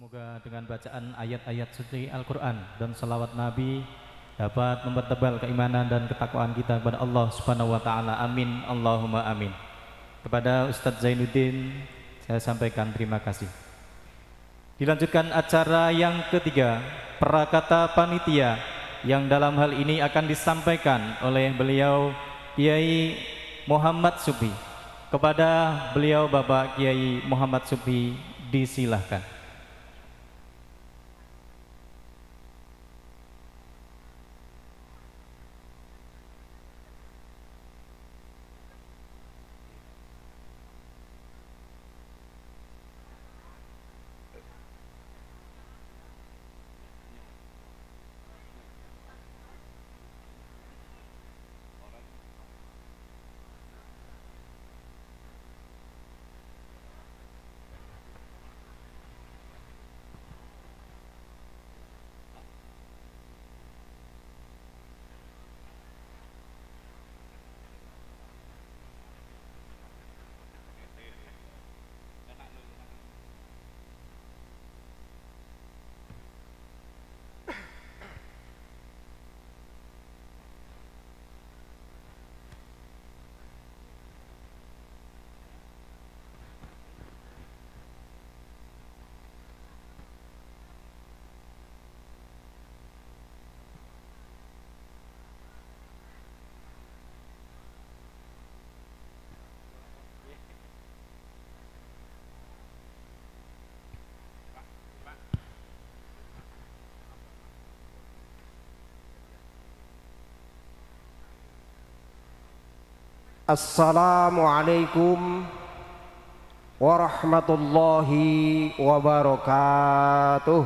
Semoga dengan bacaan ayat-ayat suci Al-Quran dan salawat Nabi dapat mempertebal keimanan dan ketakwaan kita kepada Allah Subhanahu wa Ta'ala. Amin, Allahumma amin. Kepada Ustadz Zainuddin saya sampaikan terima kasih. Dilanjutkan acara yang ketiga, Prakata Panitia, yang dalam hal ini akan disampaikan oleh beliau Kiai Muhammad Subhi. Kepada beliau Bapak Kiai Muhammad Subhi disilahkan. Assalamualaikum warahmatullahi wabarakatuh.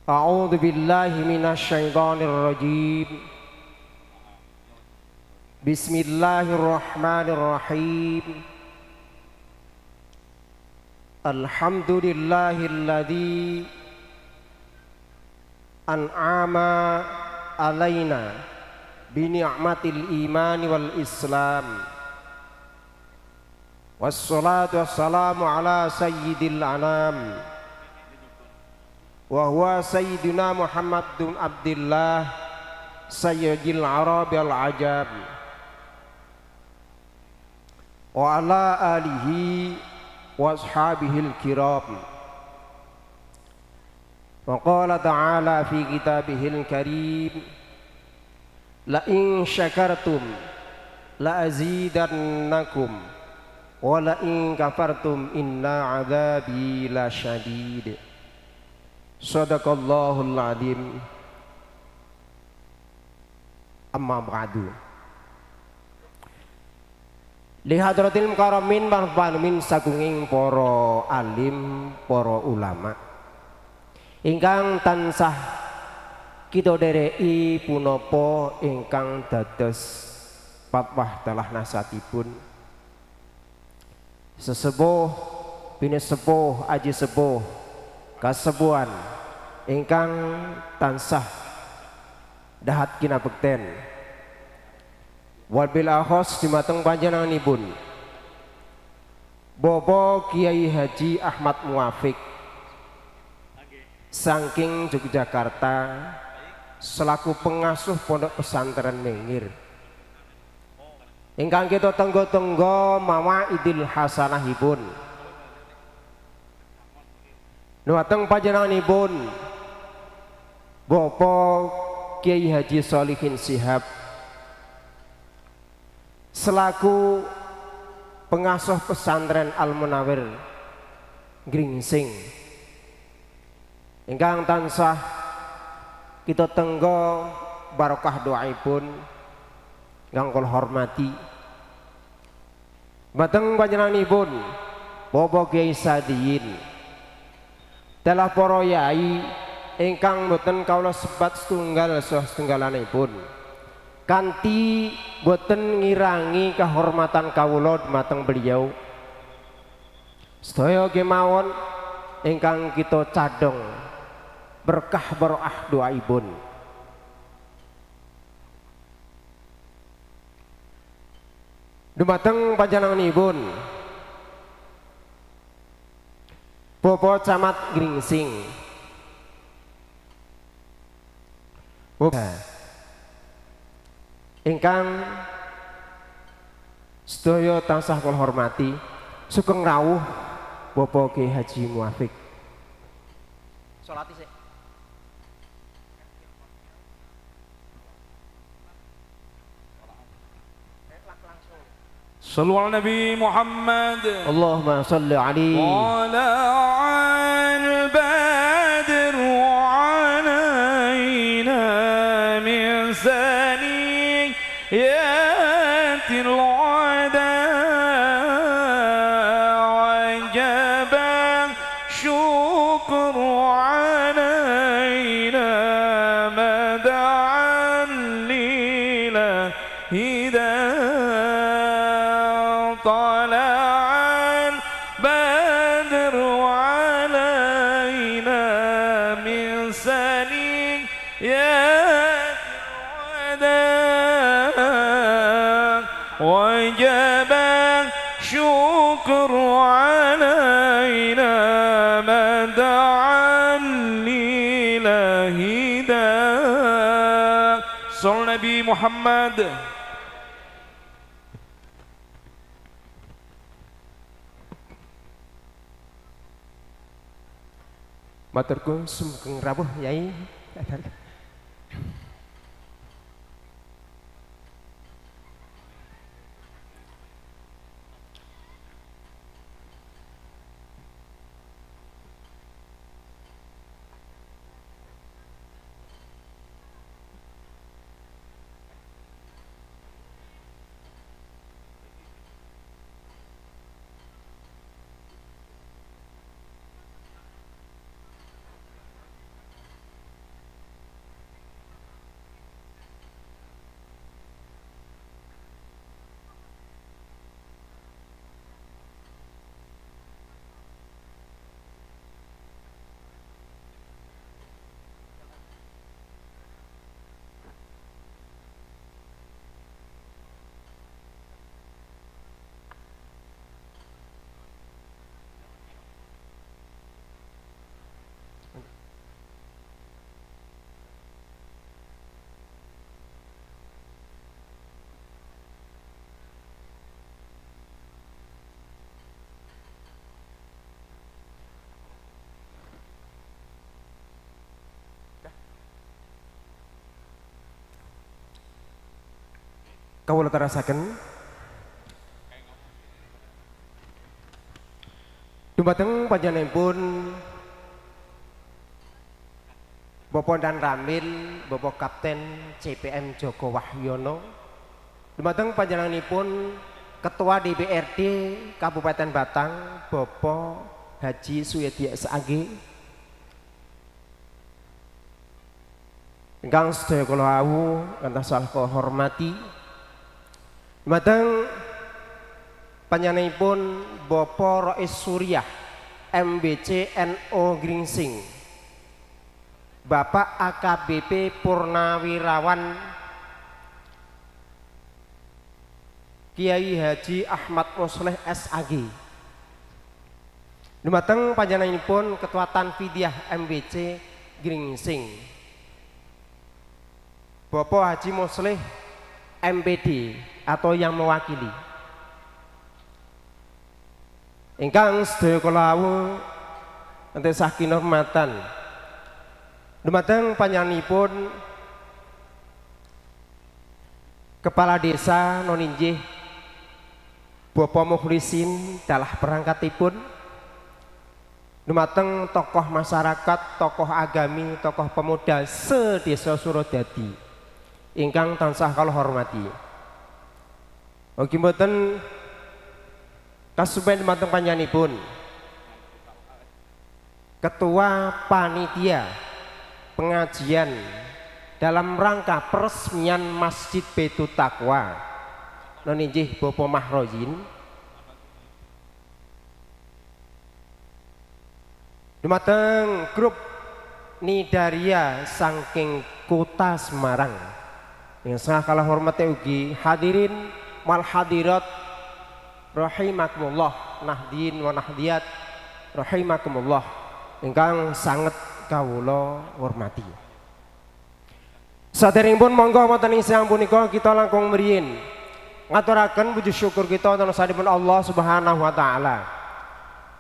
A'udzu billahi minasy syaithanir rajim. Bismillahirrahmanirrahim. Alhamdulillahilladzi an'ama alaina bi ni'matil imani wal islam. Wassalatu wassalamu ala sayyidil anam wa huwa sayyidina Muhammad bin Abdillah sayyidil arabi al ajab wa ala alihi wa ashabihil kiram. وقال تعالى في كتابه الكريم لئن شكرتم لأزيدنكم ولئن كفرتم إن عذابي لشديد. صدق الله العظيم. أما بعد. Lihadratil mukarramin min sagunging para alim, para ulama ingkang tansah kita dereki punapa ingkang dados fatwah telah nasatipun sesepuh pinesepuh aji sepuh kasepuhan ingkang tansah dahat kinabekten wabil akhos dumateng panjenenganipun Bapak Kiai Haji Ahmad Muwafiq saking Yogyakarta selaku pengasuh Pondok Pesantren Nengir ingkang kita tenggo-tenggo mawaidil hasanahipun nuwateng panjenenganipun Bapak Kiai Haji Sholihin Shihab selaku pengasuh pesantren Al Munawwir Gringsing ingkang tansah kita tenggo barokah doaipun ingkang kula hormati bateng panjenenganipun Bapak Kiai Sadiyin telah para yai ingkang boten kawula sebat setunggal saha setunggalanipun kanthi boten ngirangi kehormatan kawula dumateng beliau sedaya kemawon ingkang kita cadhong berkah baroah doaipun. Dumateng panjenenganipun Bapak Camat Gringsing, ingkang sedaya tansah kula hormati, sugeng rawuh Bapak Ki Haji Muafiq. Salati sik. Sallu ala Nabi Muhammad. Allahumma salli alaihi. Tala'al badr alaina min saniyatil wada wajaba syukru alaina mada'an lillahi طلع البدر علينا من ثنيات الوداع وجب الشكر علينا ما دعا لله داع. صلى النبي محمد. Maturku sugeng rawuh Yai. Kawula terasaken dumateng panjenenganipun Bapak Dan Ramil, Bapak Kapten CPM Joko Wahyono, dumateng panjenenganipun Ketua DPRD Kabupaten Batang Bapak Haji Suyadi SAG, ingkang sedaya kula awu kantos kula hormati, dumateng panjenenganipun Bapak Rais Suryah MBC NO Gringsing, Bapak AKBP Purnawirawan Kiai Haji Ahmad Musleh SAG, dumateng panjenenganipun Ketua Tanfidiyah MBC Gringsing, Bapak Haji Musleh MPD atau yang mewakili, ingkang sedaya kula awu entes kinurmatan, dumateng panjenenganipun Kepala Desa Noninjih Bapak Mukhlisin dalah perangkatipun, dumateng tokoh masyarakat, tokoh agami, tokoh pemuda sedesa Suradadi ingkang tansah kula hormati. Ugi mboten kasupen dumateng panjenenganipun Ketua Panitia Pengajian dalam rangka peresmian Masjid Baitul Taqwa Noninjih Bapak Mahrojin, dumateng grup Nidaria saking Kota Semarang yang sangat kalah hormatnya ugi hadirin wal hadirat rahimakumullah, nahdin wa nahdiyat rahimakumullah ingkang sanget kawula hormati. Saderengipun monggo wonten ing siang punika kita langkung mriyin ngaturaken puji syukur kita wonten saderengipun Allah Subhanahu wa taala.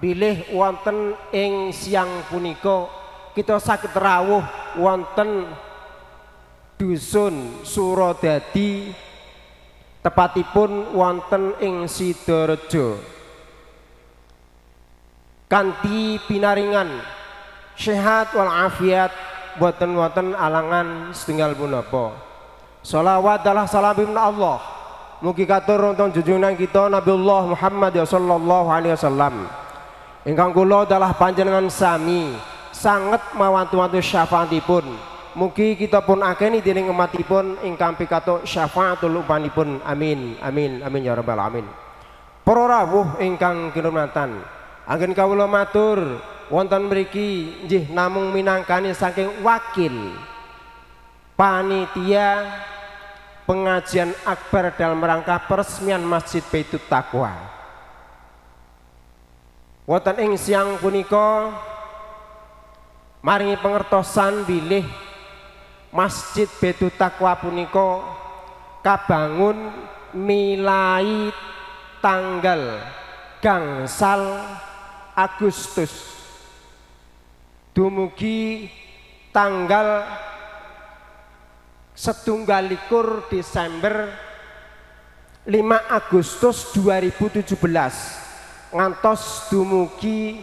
Bilih wonten ing siang punika kita saged rawuh wonten dusun Suradadi, tepatipun wonten ing Sidorejo, kanthi pinaringan sehat wal afiat, boten wonten alangan setunggal punapa. Shalawat dalah salam Allah mugi katur wonten junjungan kita Nabiullah Muhammad sallallahu alaihi wasallam ingkang kula dalah panjenengan sami sanget mawantu-wantu syafaatipun. Mugi kita pun akeni dening umatipun ingkang pikatuk syafaatul upanipun. Amin amin amin ya rabbal alamin. Para rawuh ingkang kinurmatan, anggen kawula matur wonten mriki nggih namung minangkani saking wakil panitia pengajian akbar dalam rangka peresmian Masjid Baitut Taqwa. Wonten ing siang punika maringi pengertosan bilih Masjid Baitut Taqwa punika kabangun milai tanggal gangsal Agustus dumugi tanggal 21 Desember 5 Agustus 2017 ngantos dumugi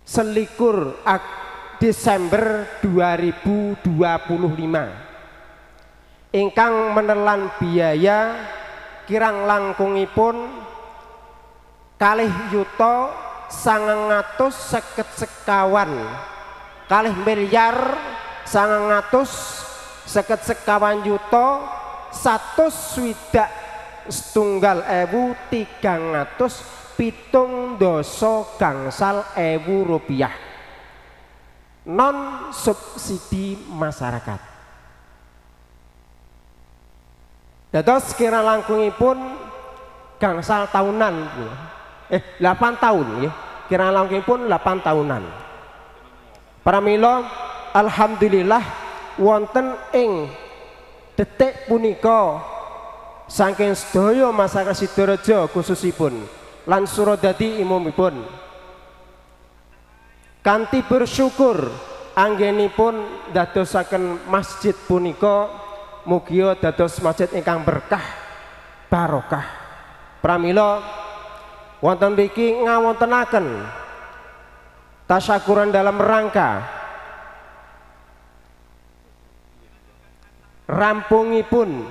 selikur Desember 2025 ingkang menelan biaya kirang langkungipun 2.950 miliar 950 juta 1.370 rupiah non subsidi masyarakat. Dados kira langkungipun gangsal tahunan 8 tahun ya. Kira langkungipun 8 tahunan. Pramila alhamdulillah wonten ing detik punika saking sedaya masyarakat Sidorejo khususipun lan Suradadi umumipun kanthi bersyukur anggenipun dadosaken masjid punika mugia dados masjid ingkang berkah barokah. Pramila wonten mriki ngawontenaken tasyakuran dalam rangka rampungipun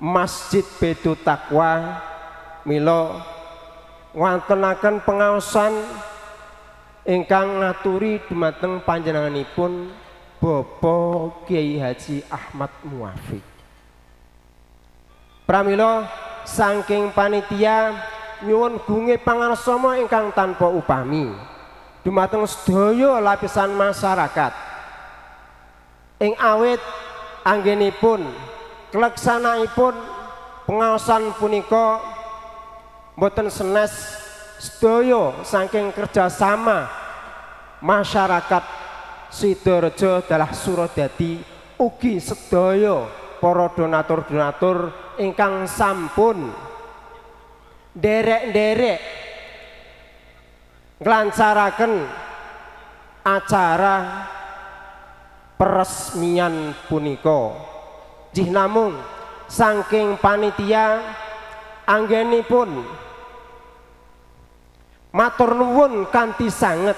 Masjid Baitut Taqwa. Mila wontenaken pengaosan ingkang ngaturi dumateng panjenenganipun Bapak Kiai Haji Ahmad Muwafiq. Pramila saking panitia nyuwun gunge pangarsama ingkang tanpa upami dumateng sedaya lapisan masyarakat ing awit anggenipun keleksananipun pengaosan punika boten senes sedaya saking kerjasama masyarakat Sidorejo dalah Suradadi ugi sedaya para donatur-donatur ingkang sampun derek-derek nglancaraken acara peresmian punika. Jih namung saking panitia anggenipun matur nuwun kanthi sanget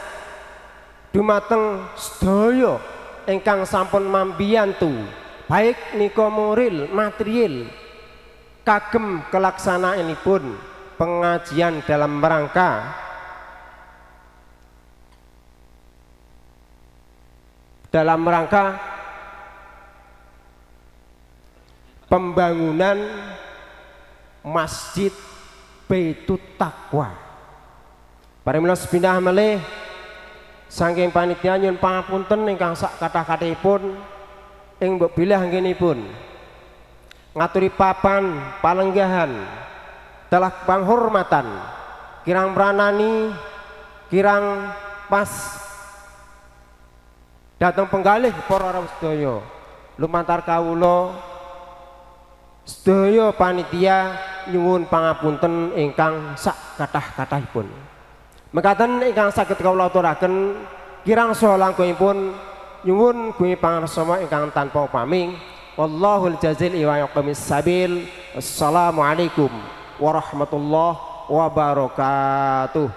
dumateng sedaya ingkang sampun mambiyantu baik nika moral material kagem kelaksanaanipun pengajian dalam rangka pembangunan Masjid Baitut Taqwa. Parimila sepindah malih saking panitia nyuwun pangapunten ingkang sak kathah-kathahipun ing mbok bilih anggenipun ngaturi papan palenggahan telah penghormatan kirang pranani kirang pas datang penggalih para rawuh sedaya lumantar kawula sedaya panitia nyuwun pangapunten ingkang sak kathah-kathahipun. Mekaten ingkang saged kawula aturaken kirang saha langkungipun nyuwun gumi pangarsama ingkang tanpa paming. Wallahul jazil wa yaqamis sabil. Assalamualaikum warahmatullahi wabarakatuh.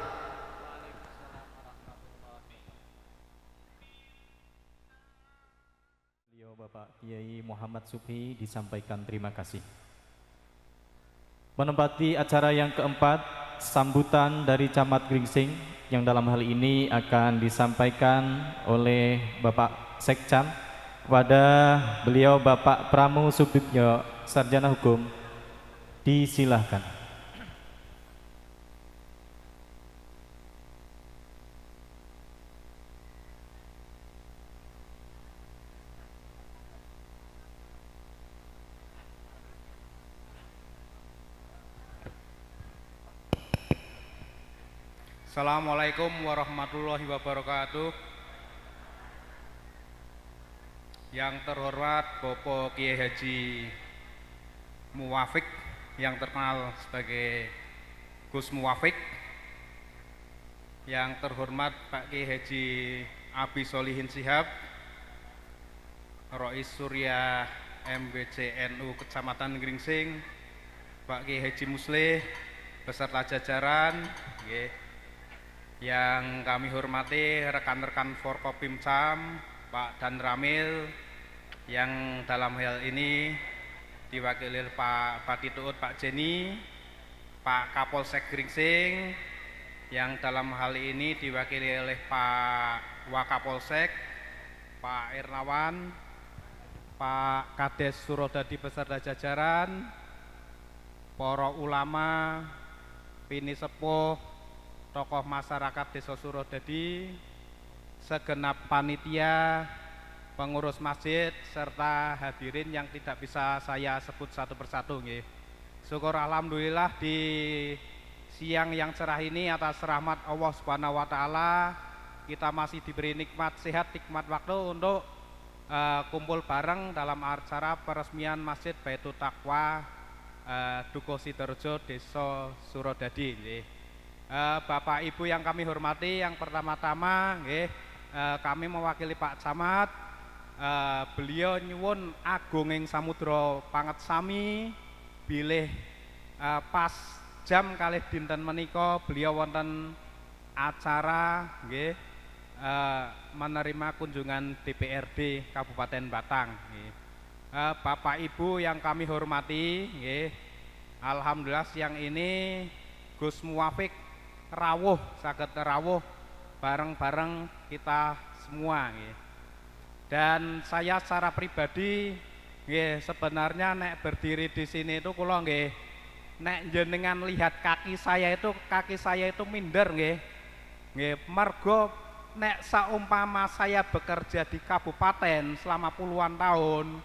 Beliau Bapak Kiai Muhammad Subhi disampaikan terima kasih. Menempati acara yang keempat, sambutan dari Camat Gringsing yang dalam hal ini akan disampaikan oleh Bapak Sekcam kepada beliau Bapak Pramu Subdityo Sarjana Hukum. Disilahkan. Assalamualaikum warahmatullahi wabarakatuh. Yang terhormat Bapak Kiai Haji Muwafiq yang terkenal sebagai Gus Muwafiq. Yang terhormat Pak Kiai Haji Abi Solihin Shihab, Rois Surya MBCNU Kecamatan Gringsing, Pak Kiai Haji Muslih beserta jajaran, yang kami hormati rekan-rekan Forkopimcam, Pak Dan Ramil, yang dalam hal ini diwakili Pak Batituut Pak Jeni, Pak Kapolsek Gringsing, yang dalam hal ini diwakili oleh Pak Wakapolsek, Pak Irnawan, Pak Kades Surodadi beserta jajaran, para ulama, pini sepuh, tokoh masyarakat Desa Surodadi, segenap panitia, pengurus masjid, serta hadirin yang tidak bisa saya sebut satu persatu. Syukur alhamdulillah di siang yang cerah ini atas rahmat Allah Subhanahu wa taala kita masih diberi nikmat sehat, nikmat waktu untuk kumpul bareng dalam acara peresmian Masjid Baitul Taqwa Dukuh Sidorejo Desa Surodadi. Bapak Ibu yang kami hormati, yang pertama-tama kami mewakili Pak Camat, beliau nyuwun agunging samudra panget sami bilih pas jam kalih dinten menika beliau wonten acara menerima kunjungan DPRD Kabupaten Batang. Bapak Ibu yang kami hormati, alhamdulillah siang ini Gus Muwafiq rawuh, saged rawuh bareng-bareng kita semua. Dan saya secara pribadi sebenarnya nek berdiri di sini itu kula nek jenengan lihat kaki saya itu minder mergo nek saumpama saya bekerja di kabupaten selama puluhan tahun,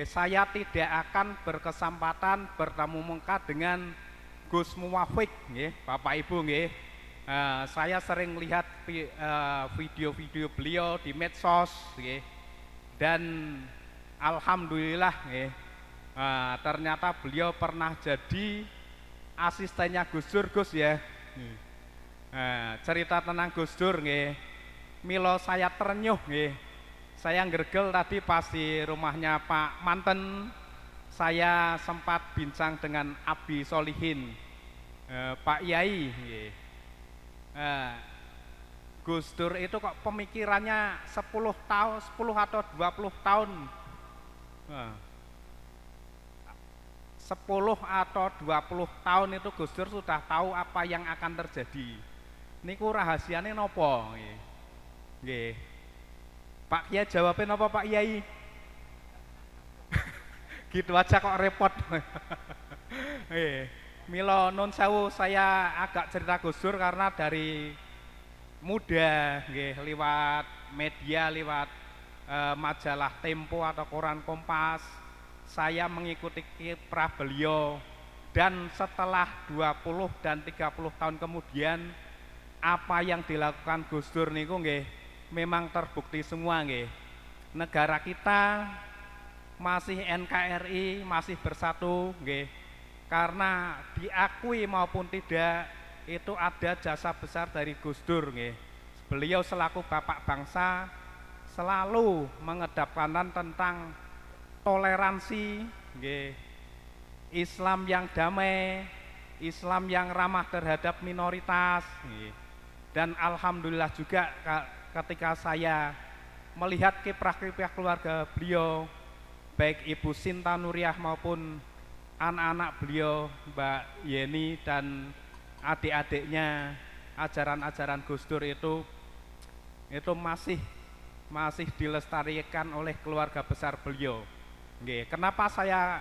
saya tidak akan berkesempatan bertemu muka dengan Gus Muwafiq, Bapak Ibu. Saya sering lihat video-video beliau di medsos, dan alhamdulillah ternyata beliau pernah jadi asistennya Gus Dur, Gus ya. Cerita tentang Gus Dur, milo saya terenyuh, saya ngergel tadi pas di rumahnya Pak Manten. Saya sempat bincang dengan Abi Solihin, Pak Yai. Gus Dur itu kok pemikirannya 10 atau 20 tahun. 10 atau 20 tahun itu Gus Dur sudah tahu apa yang akan terjadi. Niku rahasiane nopo? Nggih. Pak Kiai jawabin apa Pak Yai? Gitu aja kok repot. Milo nun sewu, saya agak cerita Gus Dur karena dari muda lewat media, lewat majalah Tempo atau koran Kompas, saya mengikuti kiprah beliau, dan setelah 20 dan 30 tahun kemudian apa yang dilakukan Gus Dur niku nggih memang terbukti semua nggih. Negara kita masih NKRI, masih bersatu nggih. Karena diakui maupun tidak itu ada jasa besar dari Gus Dur nggih. Beliau selaku bapak bangsa selalu mengedepankan tentang toleransi nggih. Islam yang damai, Islam yang ramah terhadap minoritas nggih. Dan alhamdulillah juga ketika saya melihat kiprah-kiprah keluarga beliau, baik Ibu Sinta Nuriyah maupun anak-anak beliau, Mbak Yeni dan adik-adiknya, ajaran-ajaran Gus Dur itu masih dilestarikan oleh keluarga besar beliau. Nggih, kenapa saya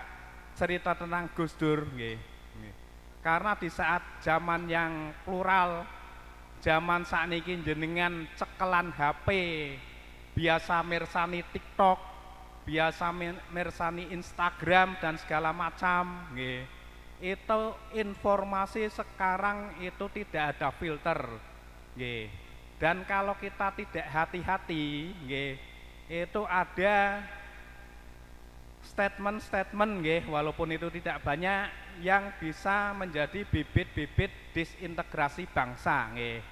cerita tentang Gus Dur nggih? Karena di saat zaman yang plural, zaman sakniki jenengan cekelan HP, biasa mirsani TikTok, biasa mirsani Instagram dan segala macam nggih. Itu informasi sekarang itu tidak ada filter nggih. Dan kalau kita tidak hati-hati nggih, itu ada statement-statement nggih, walaupun itu tidak banyak, yang bisa menjadi bibit-bibit disintegrasi bangsa nggih.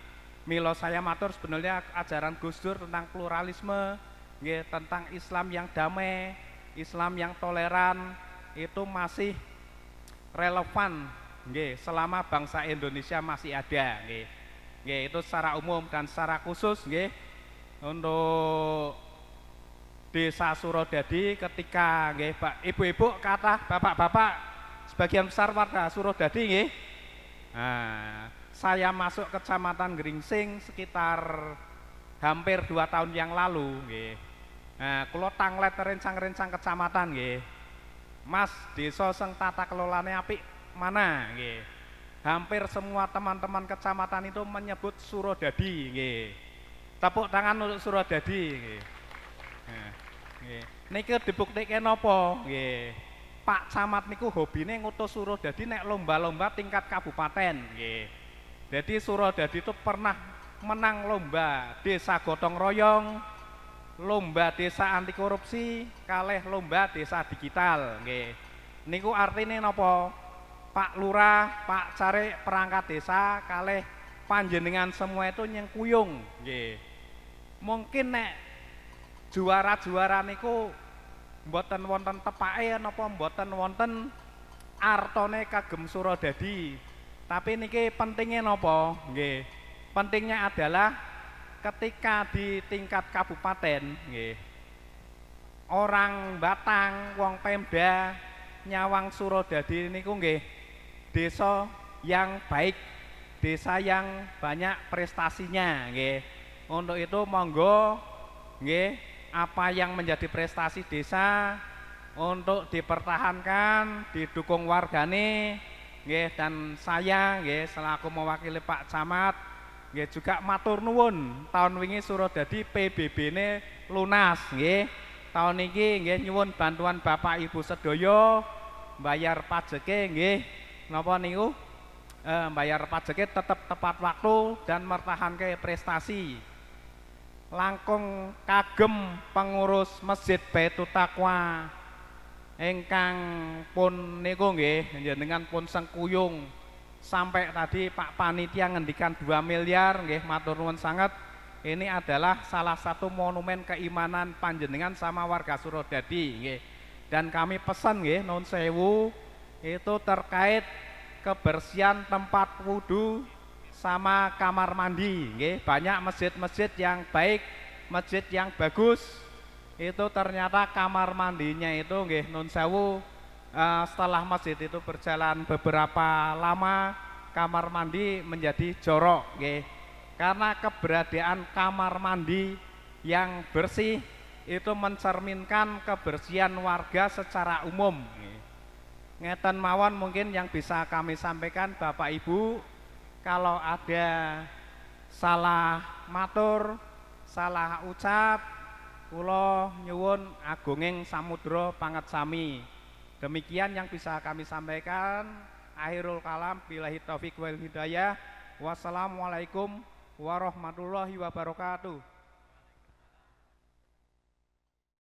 Milo saya matur sebenarnya ajaran Gus Dur tentang pluralisme nggih, tentang Islam yang damai, Islam yang toleran itu masih relevan nggih selama bangsa Indonesia masih ada nggih. Nggih, itu secara umum dan secara khusus nggih untuk Desa Surodadi ketika nggih Pak Ibu-ibu kata bapak-bapak sebagian besar warga Surodadi nggih. Nah, saya masuk Kecamatan Gringsing sekitar hampir 2 tahun yang lalu nggih. Nah, kula tanglet rencang-rencang kecamatan nggih. Mas, desa sing tata kelolane apik mana nggih. Hampir semua teman-teman kecamatan itu menyebut Surodadi nggih. Tepuk tangan untuk Surodadi nggih. Nah, nggih. Niki dibuktikan napa nggih. Pak Camat niku hobine ngutus Surodadi nek lomba-lomba tingkat kabupaten nggih. Jadi Surodadi itu pernah menang lomba desa gotong royong, lomba desa anti korupsi, kalih lomba desa digital nggih. Niku artine napa? Pak Lurah, Pak Carik perangkat desa kalih panjenengan semua itu nyengkuyung nggih. Mungkin nek juara-juara niku mboten wonten tepake napa mboten wonten artone kagem Surodadi. Tapi niki pentingnya napa? Nggih. Pentingnya adalah ketika di tingkat kabupaten nggih. Orang Batang, wong Pemda nyawang Surodadi niku nggih desa yang baik, desa yang banyak prestasinya nggih. Untuk itu monggo nggih apa yang menjadi prestasi desa untuk dipertahankan, didukung wargane nggih, dan saya nggih selaku mewakili Pak Camat nggih juga matur nuwun tahun wingi Surodadi PBB-ne lunas nggih. Tahun iki nggih nyuwun bantuan Bapak Ibu sedaya bayar pajeke nggih. Napa niku? Bayar pajeke tetap tepat waktu dan mertahanke prestasi. Langkung kagem pengurus Masjid Baitul Taqwa ingkang pun niku nggih njenengan pun sengkuyung sampai tadi Pak Panitia ngendikan 2 miliar nggih, matur nuwun sangat. Ini adalah salah satu monumen keimanan panjenengan sama warga Surodadi nggih. Dan kami pesan nggih nuwun sewu itu terkait kebersihan tempat wudu sama kamar mandi nggih. Banyak masjid-masjid yang baik, masjid yang bagus itu ternyata kamar mandinya itu nggih nuwun sewu setelah masjid itu berjalan beberapa lama kamar mandi menjadi jorok nggih. Karena keberadaan kamar mandi yang bersih itu mencerminkan kebersihan warga secara umum. Ngeten mawon mungkin yang bisa kami sampaikan Bapak Ibu. Kalau ada salah matur, salah ucap, kula nyuwun agunging samudra panget sami. Demikian yang bisa kami sampaikan. Akhirul kalam, billahi taufik wal hidayah. Wassalamualaikum warahmatullahi wabarakatuh.